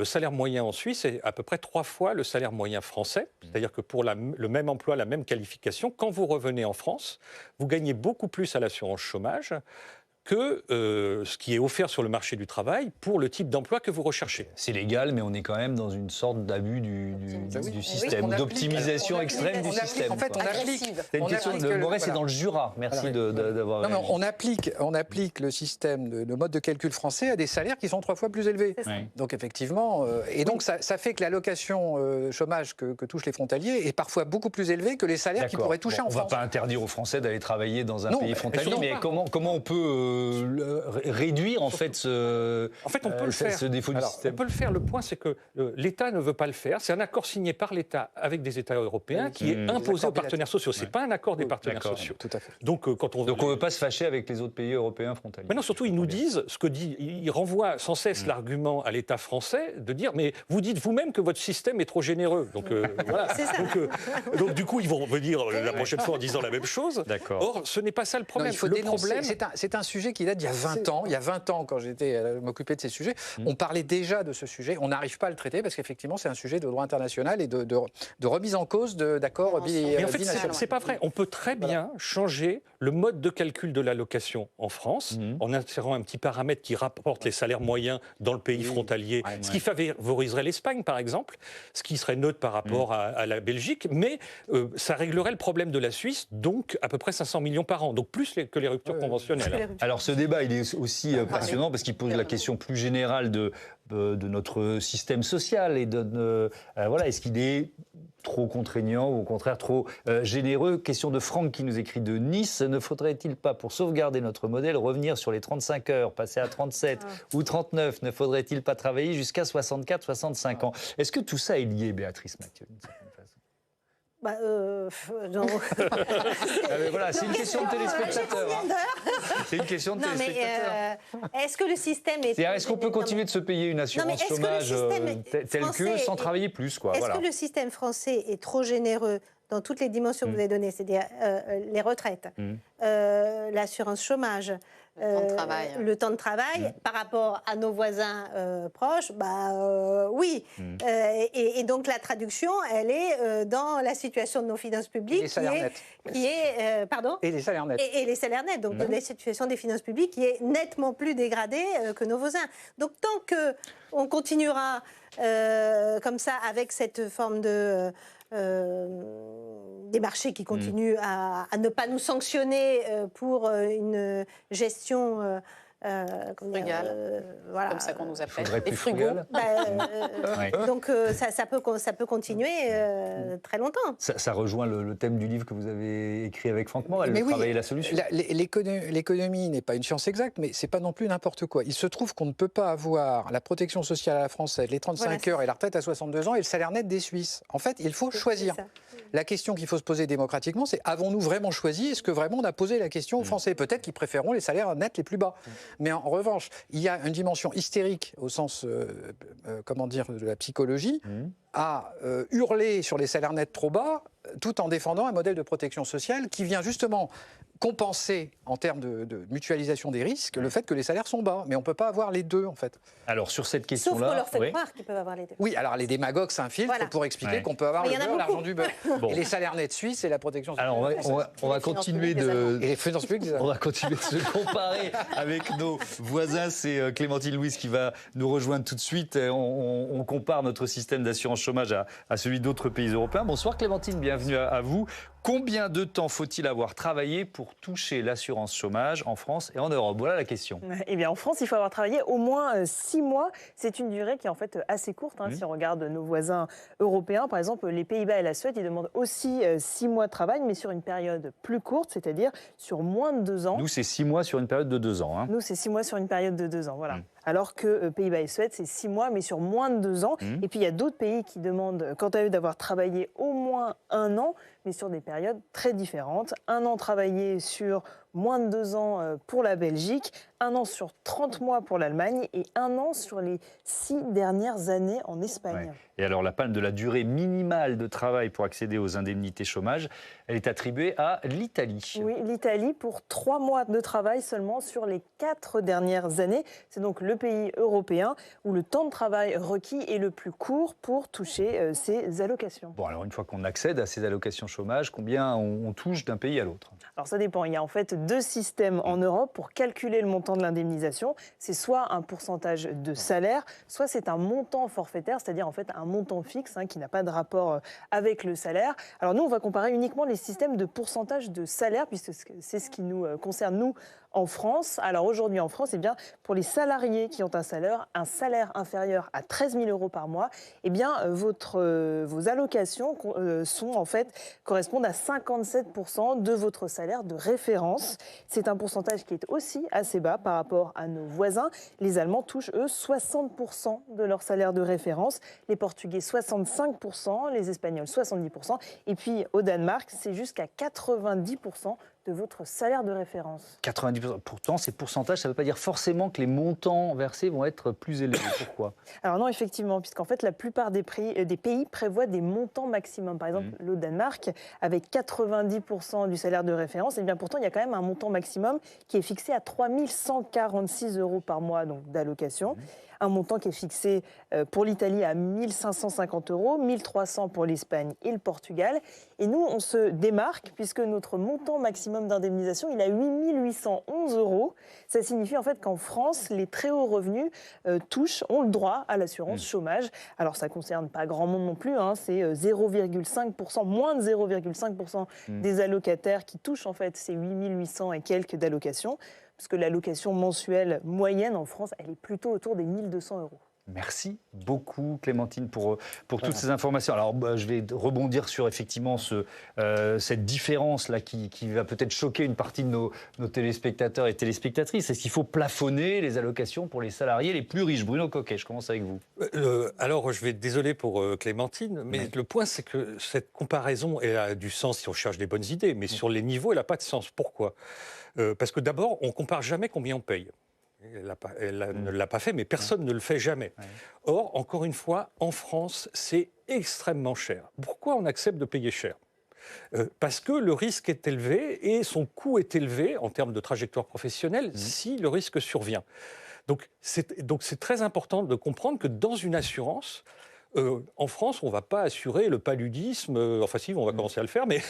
salaire moyen en Suisse est à peu près 3 fois le salaire moyen français. C'est-à-dire que pour le même emploi, la même qualification, quand vous revenez en France, vous gagnez beaucoup plus à l'assurance chômage que ce qui est offert sur le marché du travail pour le type d'emploi que vous recherchez. C'est légal, mais on est quand même dans une sorte d'abus du système, d'optimisation extrême du système. En fait, on applique. C'est une question de Morez, c'est dans le Jura. Merci d'avoir. Non, mais on applique le système, le mode de calcul français à des salaires qui sont 3 fois plus élevés. Donc effectivement, donc ça fait que l'allocation chômage que touchent les frontaliers est parfois beaucoup plus élevée que les salaires qu'ils pourraient toucher en France. On ne va pas interdire aux Français d'aller travailler dans un pays frontalier, mais comment on peut réduire en fait ce défaut du système? On peut le faire. Le point, c'est que l'État ne veut pas le faire. C'est un accord signé par l'État avec des États européens qui est imposé aux partenaires sociaux. C'est pas un accord des partenaires sociaux. Tout à fait. Donc on ne veut pas se fâcher avec les autres pays européens frontaliers. Mais non, surtout ils nous disent ils renvoient sans cesse l'argument à l'État français de dire mais vous dites vous-même que votre système est trop généreux. Donc voilà. Donc du coup ils vont revenir la prochaine fois en disant la même chose. Or ce n'est pas ça le problème. C'est un sujet qui date d'il y a 20 ans. Il y a 20 ans, quand j'étais m'occuper de ces sujets, on parlait déjà de ce sujet. On n'arrive pas à le traiter parce qu'effectivement, c'est un sujet de droit international et de remise en cause d'accords binationaux. Mais en fait, c'est pas vrai. On peut très bien changer le mode de calcul de l'allocation en France en insérant un petit paramètre qui rapporte les salaires moyens dans le pays frontalier, ce qui favoriserait l'Espagne, par exemple, ce qui serait neutre par rapport à la Belgique, mais ça réglerait le problème de la Suisse, donc à peu près 500 millions par an, donc plus que les ruptures conventionnelles. Alors ce débat, il est aussi passionnant parce qu'il pose la question plus générale de notre système social et est-ce qu'il est trop contraignant ou au contraire trop généreux? Question de Franck qui nous écrit de Nice. Ne faudrait-il pas, pour sauvegarder notre modèle, revenir sur les 35 heures, passer à 37 ou 39? Ne faudrait-il pas travailler jusqu'à 64, 65 ans? Est-ce que tout ça est lié, Béatrice Mathieu, d'une certaine façon? Non. Voilà, c'est une question de téléspectateurs. C'est une question de téléspectateurs. Est-ce que le système est... Est-ce qu'on peut continuer de se payer une assurance chômage telle que sans travailler plus, quoi? Est-ce que le système français est trop généreux dans toutes les dimensions que vous avez données, c'est-à-dire les retraites, l'assurance chômage, le temps de travail par rapport à nos voisins proches, oui. Et donc la traduction, elle est dans la situation de nos finances publiques et les salaires nets. Et les salaires nets, donc la situation des finances publiques qui est nettement plus dégradée que nos voisins. Donc tant qu'on continuera comme ça avec cette forme de... des marchés qui continuent à ne pas nous sanctionner pour une gestion voilà. Comme ça qu'on nous appelle. Les frugaux. Donc ça peut continuer très longtemps. Ça rejoint le thème du livre que vous avez écrit avec Franck Morel, travailler la solution. L'économie n'est pas une science exacte, mais c'est pas non plus n'importe quoi. Il se trouve qu'on ne peut pas avoir la protection sociale à la française, les 35 heures et la retraite à 62 ans et le salaire net des Suisses. En fait, il faut choisir. La question qu'il faut se poser démocratiquement, c'est avons-nous vraiment choisi? Est-ce que vraiment on a posé la question aux Français? Peut-être qu'ils préféreront les salaires nets les plus bas. Mais en revanche, il y a une dimension hystérique au sens, de la psychologie, à hurler sur les salaires nets trop bas, tout en défendant un modèle de protection sociale qui vient justement compenser, en termes de mutualisation des risques, le fait que les salaires sont bas. Mais on ne peut pas avoir les deux, en fait. Alors, sur cette question-là... Sauf qu'on leur fait croire qu'ils peuvent avoir les deux. Oui, alors les démagogues s'infiltrent pour expliquer qu'on peut avoir le beurre, l'argent du beurre. Et les salaires nets suisses et la protection sociale. Alors, on va continuer de... Et les finances publiques, on va continuer de se comparer avec nos voisins. C'est Clémentine Louise qui va nous rejoindre tout de suite. On compare notre système d'assurance chômage à celui d'autres pays européens. Bonsoir Clémentine, bienvenue à vous. Combien de temps faut-il avoir travaillé pour toucher l'assurance chômage en France et en Europe? Voilà la question. Eh bien, en France, il faut avoir travaillé au moins 6 mois. C'est une durée qui est en fait assez courte. Si on regarde nos voisins européens, par exemple, les Pays-Bas et la Suède, ils demandent aussi 6 mois de travail, mais sur une période plus courte, c'est-à-dire sur moins de 2 ans. Nous, c'est 6 mois sur une période de 2 ans. Nous, c'est 6 mois sur une période de 2 ans, voilà. Alors que Pays-Bas et Suède, c'est 6 mois, mais sur moins de 2 ans. Et puis, il y a d'autres pays qui demandent, quant à eux, d'avoir travaillé au moins 1 an, mais sur des périodes très différentes. 1 an travaillé sur moins de 2 ans pour la Belgique, 1 an sur 30 mois pour l'Allemagne et 1 an sur les 6 dernières années en Espagne. Et alors, la panne de la durée minimale de travail pour accéder aux indemnités chômage, elle est attribuée à l'Italie. Oui, l'Italie pour 3 mois de travail seulement sur les 4 dernières années. C'est donc le pays européen où le temps de travail requis est le plus court pour toucher ces allocations. Bon, alors une fois qu'on accède à ces allocations chômage, combien on touche d'un pays à l'autre? Alors ça dépend. Il y a en fait 2 systèmes en Europe pour calculer le montant de l'indemnisation. C'est soit un pourcentage de salaire, soit c'est un montant forfaitaire, c'est-à-dire en fait un montant fixe qui n'a pas de rapport avec le salaire. Alors nous, on va comparer uniquement les systèmes de pourcentage de salaire, puisque c'est ce qui nous concerne, nous, en France. Alors aujourd'hui en France, pour les salariés qui ont un salaire inférieur à 13 000 euros par mois, vos allocations correspondent à 57% de votre salaire de référence. C'est un pourcentage qui est aussi assez bas par rapport à nos voisins. Les Allemands touchent, eux, 60% de leur salaire de référence, les Portugais 65%, les Espagnols 70%, et puis au Danemark, c'est jusqu'à 90% de votre salaire de référence. 90%. Pourtant, ces pourcentages, ça ne veut pas dire forcément que les montants versés vont être plus élevés. Pourquoi? Alors non, effectivement, puisqu'en fait, la plupart des pays prévoient des montants maximums. Par exemple, le Danemark, avec 90% du salaire de référence, pourtant, il y a quand même un montant maximum qui est fixé à 3 146 euros par mois d'allocation. Un montant qui est fixé pour l'Italie à 1 550 euros, 1 300 pour l'Espagne et le Portugal. Et nous, on se démarque puisque notre montant maximum d'indemnisation, il est à 8 811 euros. Ça signifie en fait qu'en France, les très hauts revenus ont le droit à l'assurance chômage. Alors ça ne concerne pas grand monde non plus, c'est 0,5%, moins de 0,5% des allocataires qui touchent en fait ces 8 800 et quelques d'allocations. Parce que l'allocation mensuelle moyenne en France, elle est plutôt autour des 1 200 euros. Merci beaucoup Clémentine pour toutes ces informations. Alors je vais rebondir sur effectivement cette différence-là qui va peut-être choquer une partie de nos téléspectateurs et téléspectatrices. Est-ce qu'il faut plafonner les allocations pour les salariés les plus riches? Bruno Coquet, je commence avec vous. Alors je vais être désolé pour Clémentine, mais le point c'est que cette comparaison elle a du sens si on cherche des bonnes idées, mais sur les niveaux elle n'a pas de sens. Pourquoi? Parce que d'abord on ne compare jamais combien on paye. Elle ne l'a pas fait, mais personne ne le fait jamais. Or, encore une fois, en France, c'est extrêmement cher. Pourquoi on accepte de payer cher? Parce que le risque est élevé et son coût est élevé en termes de trajectoire professionnelle si le risque survient. Donc c'est très important de comprendre que dans une assurance, en France, on ne va pas assurer le paludisme, enfin si, on va commencer à le faire, mais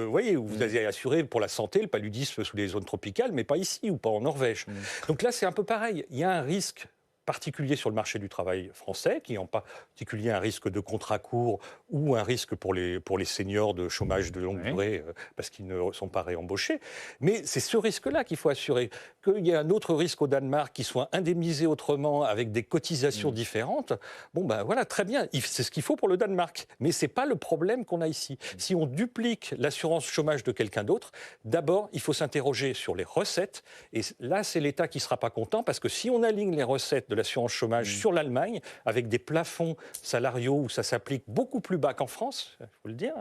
voyez, vous allez assurer pour la santé le paludisme sous les zones tropicales, mais pas ici ou pas en Norvège. Donc là, c'est un peu pareil. Il y a un risque particulier sur le marché du travail français, qui est en particulier un risque de contrat court ou un risque pour les seniors de chômage de longue durée parce qu'ils ne sont pas réembauchés. Mais c'est ce risque-là qu'il faut assurer. Qu'il y ait un autre risque au Danemark qui soit indemnisé autrement avec des cotisations différentes, bon ben voilà, très bien, c'est ce qu'il faut pour le Danemark. Mais ce n'est pas le problème qu'on a ici. Si on duplique l'assurance chômage de quelqu'un d'autre, d'abord, il faut s'interroger sur les recettes. Et là, c'est l'État qui ne sera pas content parce que si on aligne les recettes de l'assurance chômage sur l'Allemagne, avec des plafonds salariaux où ça s'applique beaucoup plus bas qu'en France, il faut le dire,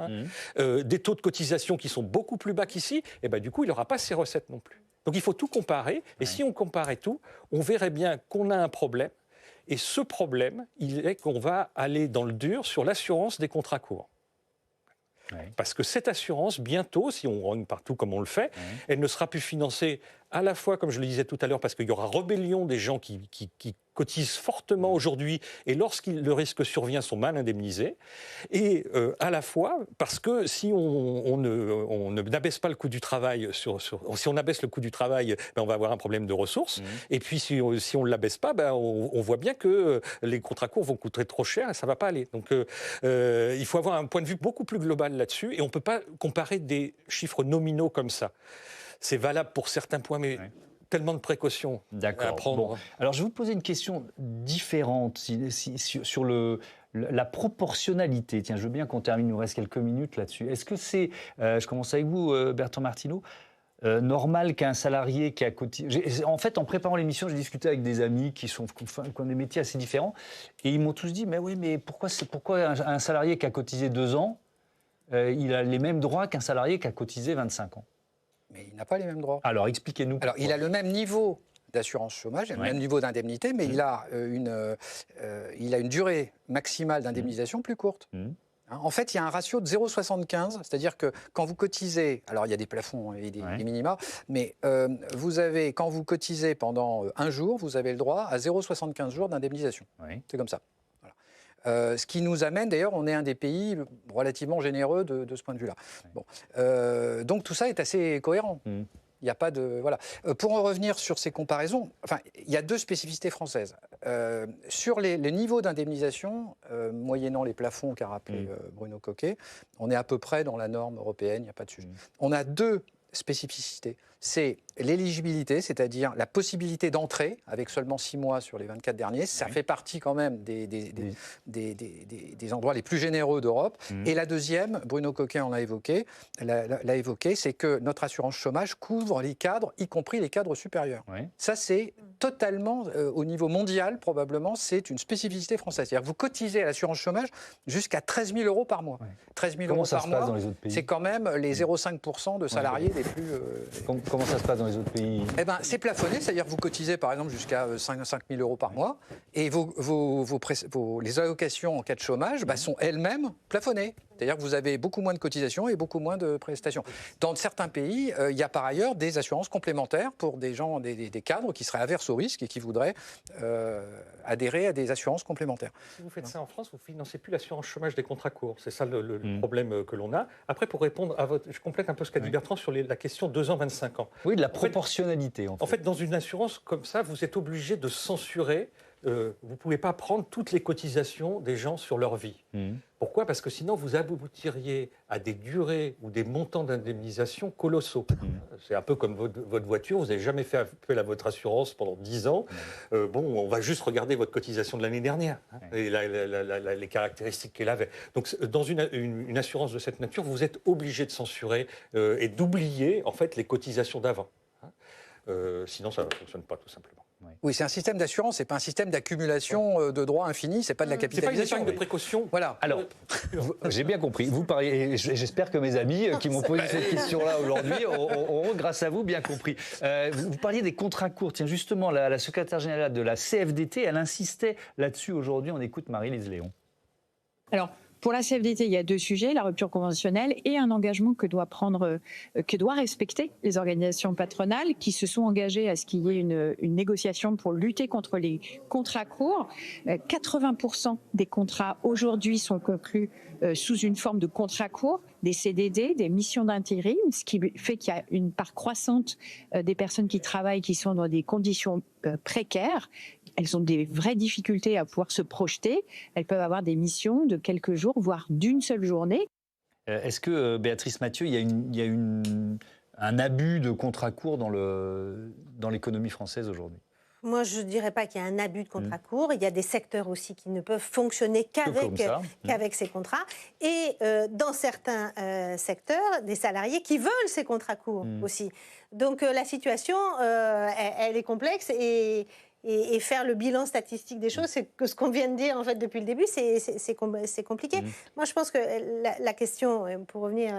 des taux de cotisation qui sont beaucoup plus bas qu'ici, et ben, du coup, il n'aura pas ces recettes non plus. Donc il faut tout comparer. Et si on comparait tout, on verrait bien qu'on a un problème. Et ce problème, il est qu'on va aller dans le dur sur l'assurance des contrats courts. Parce que cette assurance, bientôt, si on rogne partout comme on le fait, elle ne sera plus financée à la fois, comme je le disais tout à l'heure, parce qu'il y aura rébellion des gens qui cotisent fortement aujourd'hui et le risque survient, sont mal indemnisés. Et à la fois, parce que si on n'abaisse pas le coût du travail, si on abaisse le coût du travail, ben on va avoir un problème de ressources. Et puis si on ne l'abaisse pas, ben on voit bien que les contrats courts vont coûter trop cher et ça ne va pas aller. Donc il faut avoir un point de vue beaucoup plus global là-dessus et on ne peut pas comparer des chiffres nominaux comme ça. C'est valable pour certains points, mais tellement de précautions à prendre. Bon. Alors, je vais vous poser une question différente sur la proportionnalité. Tiens, je veux bien qu'on termine, il nous reste quelques minutes là-dessus. Est-ce que c'est, je commence avec vous, Bertrand Martineau, normal qu'un salarié qui a cotisé... En fait, en préparant l'émission, j'ai discuté avec des amis qui ont des métiers assez différents, et ils m'ont tous dit, mais oui, mais pourquoi un salarié qui a cotisé 2 ans, il a les mêmes droits qu'un salarié qui a cotisé 25 ans? Mais il n'a pas les mêmes droits. Alors, expliquez-nous. Alors, il a le même niveau d'assurance chômage, le même niveau d'indemnité, mais il a une durée maximale d'indemnisation plus courte. En fait, il y a un ratio de 0,75, c'est-à-dire que quand vous cotisez, alors il y a des plafonds et des minima, mais quand vous cotisez pendant 1 jour, vous avez le droit à 0,75 jours d'indemnisation. C'est comme ça. Ce qui nous amène, d'ailleurs, on est un des pays relativement généreux de ce point de vue-là. Bon. Donc tout ça est assez cohérent. Il n'y a pas de... Voilà. Pour en revenir sur ces comparaisons, il y a 2 spécificités françaises. Sur les niveaux d'indemnisation, moyennant les plafonds qu'a rappelé Bruno Coquet, on est à peu près dans la norme européenne, il n'y a pas de sujet. On a 2 spécificités. C'est l'éligibilité, c'est-à-dire la possibilité d'entrer avec seulement 6 mois sur les 24 derniers. Ça fait partie quand même des endroits les plus généreux d'Europe. Et la deuxième, Bruno Coquet en a évoqué, c'est que notre assurance chômage couvre les cadres, y compris les cadres supérieurs. Ça, c'est totalement, au niveau mondial, probablement, c'est une spécificité française. C'est-à-dire que vous cotisez à l'assurance chômage jusqu'à 13 000 euros par mois. 13 000 euros par mois, c'est quand même les 0,5% de salariés les plus... Comment ça se passe dans les autres pays? Eh ben, c'est plafonné, c'est-à-dire que vous cotisez par exemple jusqu'à 5 000 euros par mois et les allocations en cas de chômage sont elles-mêmes plafonnées. C'est-à-dire que vous avez beaucoup moins de cotisations et beaucoup moins de prestations. Dans certains pays, il y a par ailleurs des assurances complémentaires pour des gens, des cadres qui seraient averses au risque et qui voudraient adhérer à des assurances complémentaires. Si vous faites ça en France, vous ne financez plus l'assurance chômage des contrats courts. C'est ça le problème que l'on a. Après, pour répondre à je complète un peu ce qu'a dit Bertrand sur la question 2 ans, 25 ans. Oui, de la proportionnalité. En fait, dans une assurance comme ça, vous êtes obligé de censurer. Vous ne pouvez pas prendre toutes les cotisations des gens sur leur vie. Pourquoi? Parce que sinon, vous aboutiriez à des durées ou des montants d'indemnisation colossaux. C'est un peu comme votre voiture, vous n'avez jamais fait appel à votre assurance pendant 10 ans. On va juste regarder votre cotisation de l'année dernière et les caractéristiques qu'elle avait. Donc, dans une assurance de cette nature, vous êtes obligé de censurer et d'oublier en fait les cotisations d'avant. Sinon, ça ne fonctionne pas tout simplement. Oui, c'est un système d'assurance, c'est pas un système d'accumulation de droits infinis, c'est pas de la capitalisation. C'est pas une épargne de précaution. Voilà. Alors, j'ai bien compris. Vous parliez, j'espère que mes amis qui m'ont posé cette question-là aujourd'hui auront, grâce à vous, bien compris. Vous parliez des contrats courts. Tiens, justement, la secrétaire générale de la CFDT, elle insistait là-dessus aujourd'hui. On écoute Marie-Lise Léon. Alors, pour la CFDT, il y a 2 sujets, la rupture conventionnelle et un engagement que doit respecter les organisations patronales qui se sont engagées à ce qu'il y ait une négociation pour lutter contre les contrats courts. 80% des contrats aujourd'hui sont conclus sous une forme de contrat court, des CDD, des missions d'intérim, ce qui fait qu'il y a une part croissante des personnes qui travaillent qui sont dans des conditions précaires. elles ont des vraies difficultés à pouvoir se projeter. Elles peuvent avoir des missions de quelques jours, voire d'une seule journée. Est-ce que, Béatrice Mathieu, il y a un abus de contrats courts dans l'économie française aujourd'hui? Moi, je ne dirais pas qu'il y a un abus de contrats courts. Il y a des secteurs aussi qui ne peuvent fonctionner qu'avec ces contrats. Et dans certains secteurs, des salariés qui veulent ces contrats courts aussi. Donc la situation, elle est complexe et faire le bilan statistique des choses, c'est que ce qu'on vient de dire en fait depuis le début, c'est compliqué. Moi, je pense que la question, pour revenir...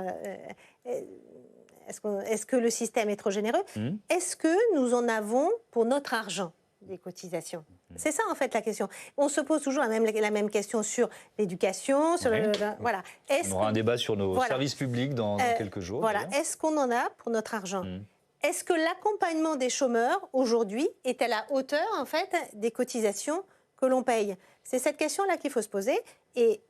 Est-ce que le système est trop généreux? Est-ce que nous en avons pour notre argent des cotisations? C'est ça, en fait, la question. On se pose toujours la même question sur l'éducation, sur voilà. On aura un débat sur nos services publics dans quelques jours. Voilà. Est-ce qu'on en a pour notre argent? Est-ce que l'accompagnement des chômeurs, aujourd'hui, est à la hauteur, en fait, des cotisations que l'on paye? C'est cette question-là qu'il faut se poser. Et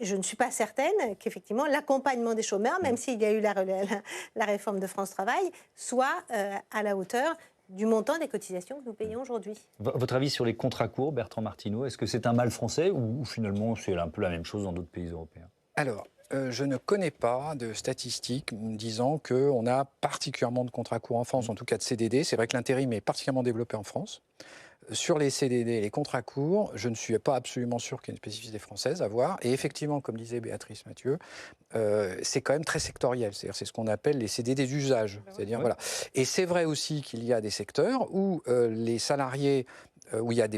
je ne suis pas certaine qu'effectivement l'accompagnement des chômeurs, même s'il y a eu la réforme de France Travail, soit à la hauteur du montant des cotisations que nous payons aujourd'hui. Votre avis sur les contrats courts, Bertrand Martineau, est-ce que c'est un mal français ou finalement c'est un peu la même chose dans d'autres pays européens? Alors, je ne connais pas de statistiques disant qu'on a particulièrement de contrats courts en France, en tout cas de CDD. C'est vrai que l'intérim est particulièrement développé en France. Sur les CDD, les contrats courts, je ne suis pas absolument sûr qu'il y ait une spécificité française à voir. Et effectivement, comme disait Béatrice Mathieu, c'est quand même très sectoriel. C'est-à-dire, c'est ce qu'on appelle les CDD d'usage. C'est-à-dire, voilà. Et c'est vrai aussi qu'il y a des secteurs où les salariés, où il y a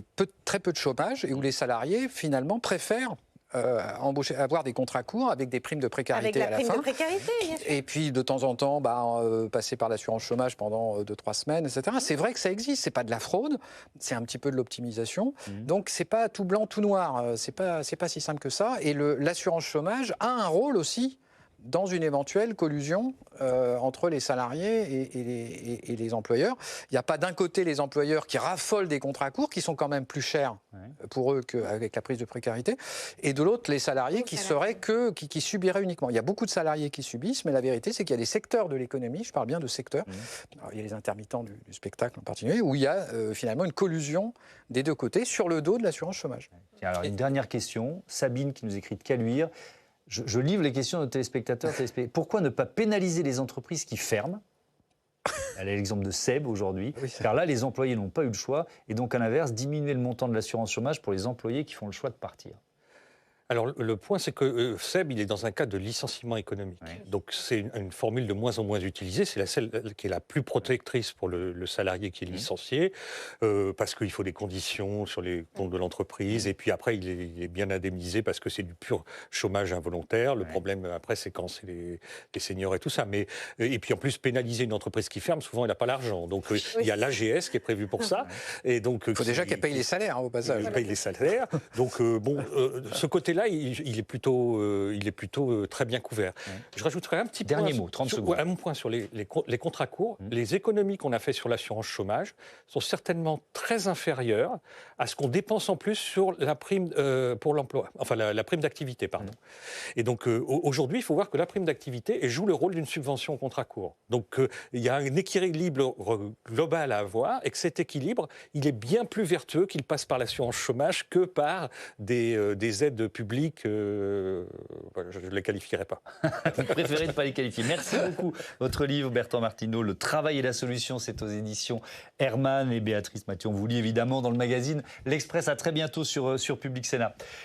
très peu de chômage et où les salariés, finalement, préfèrent avoir des contrats courts avec des primes de précarité à la fin. Avec la prime de précarité, bien sûr. Et puis, de temps en temps, passer par l'assurance chômage pendant 2-3 semaines, etc. C'est vrai que ça existe. C'est pas de la fraude, c'est un petit peu de l'optimisation. Donc, c'est pas tout blanc, tout noir. C'est pas si simple que ça. Et l'assurance chômage a un rôle aussi dans une éventuelle collusion entre les salariés et les employeurs. Il n'y a pas d'un côté les employeurs qui raffolent des contrats courts, qui sont quand même plus chers pour eux qu'avec la prise de précarité, et de l'autre les salariés qui subiraient uniquement. Il y a beaucoup de salariés qui subissent, mais la vérité c'est qu'il y a des secteurs de l'économie, je parle bien de secteurs, alors, il y a les intermittents du spectacle en particulier, où il y a finalement une collusion des deux côtés sur le dos de l'assurance chômage. Tiens, alors une dernière question, Sabine qui nous écrit de Caluire. Je livre les questions de téléspectateurs. Pourquoi ne pas pénaliser les entreprises qui ferment? Elle a l'exemple de Seb aujourd'hui. Car là, les employés n'ont pas eu le choix. Et donc, à l'inverse, diminuer le montant de l'assurance chômage pour les employés qui font le choix de partir. Alors, le point, c'est que Seb, il est dans un cadre de licenciement économique. Donc, c'est une formule de moins en moins utilisée. C'est celle qui est la plus protectrice pour le salarié qui est licencié, parce qu'il faut des conditions sur les comptes de l'entreprise. Et puis après, il est bien indemnisé parce que c'est du pur chômage involontaire. Le problème, après, c'est quand c'est les seniors et tout ça. Et puis, en plus, pénaliser une entreprise qui ferme, souvent, elle n'a pas l'argent. Donc, il y a l'AGS qui est prévu pour ça. Et donc, il faut déjà qu'elle paye les salaires, au passage. Elle paye les salaires. Donc, ce côté-là, il est plutôt très bien couvert. Je rajouterais un petit dernier mot, 30 secondes. Un point sur les contrats courts. Les économies qu'on a fait sur l'assurance chômage sont certainement très inférieures à ce qu'on dépense en plus sur la prime pour l'emploi, enfin la prime d'activité, pardon. Et donc aujourd'hui, il faut voir que la prime d'activité joue le rôle d'une subvention au contrat court. Donc il y a un équilibre global à avoir, et que cet équilibre, il est bien plus vertueux qu'il passe par l'assurance chômage que par des aides publiques. Je ne les qualifierai pas. Vous préférez ne pas les qualifier. Merci beaucoup. Votre livre, Bertrand Martineau, Le travail et la solution, c'est aux éditions Hermann et Béatrice Mathieu. On vous lit évidemment dans le magazine L'Express. À très bientôt sur Public Sénat.